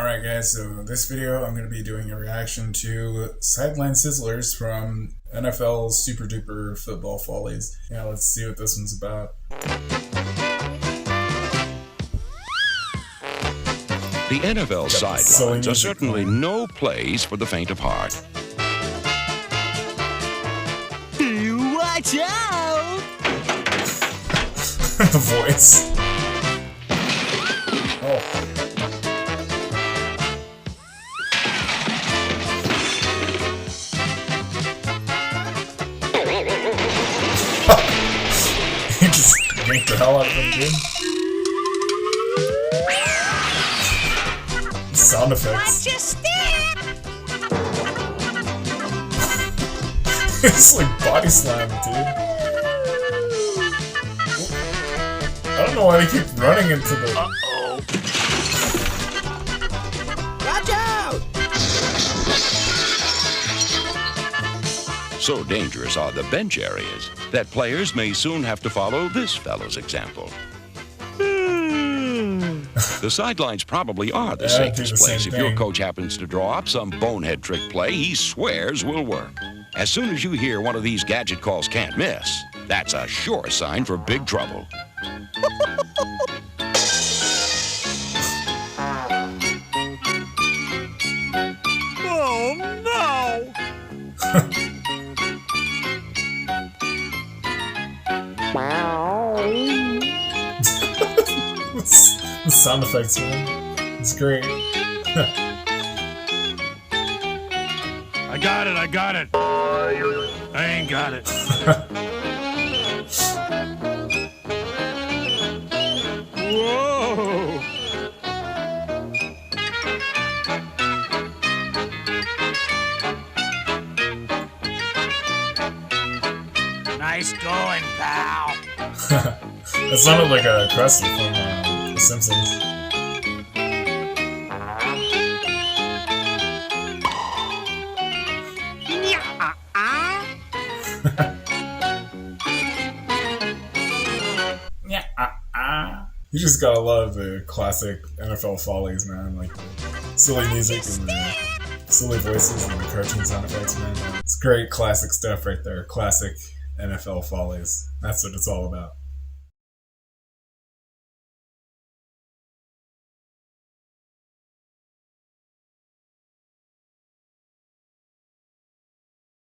Alright guys, so this video I'm going to be doing a reaction to Sideline Sizzlers from NFL Super Duper Football Follies. Yeah, let's see what this one's about. The NFL sidelines are certainly no place for the faint of heart. Watch out! The voice. Oh. He just yanked the hell out of him, dude. Sound effects. It's like body slam, dude. I don't know why they keep running into the... Uh-oh. Watch out! So dangerous are the bench areas that players may soon have to follow this fellow's example. The sidelines probably are the safest place if your coach happens to draw up some bonehead trick play he swears will work. As soon as you hear one of these gadget calls can't miss, that's a sure sign for big trouble. Oh no! The sound effects, man. It's great. I got it. I ain't got it. Whoa! Nice going, pal. That sounded like a Krusty from The Simpsons. You just gotta love the classic NFL Follies, man. Like the silly music and the silly voices and the cartoon sound effects, man. It's great classic stuff right there. Classic NFL Follies. That's what it's all about.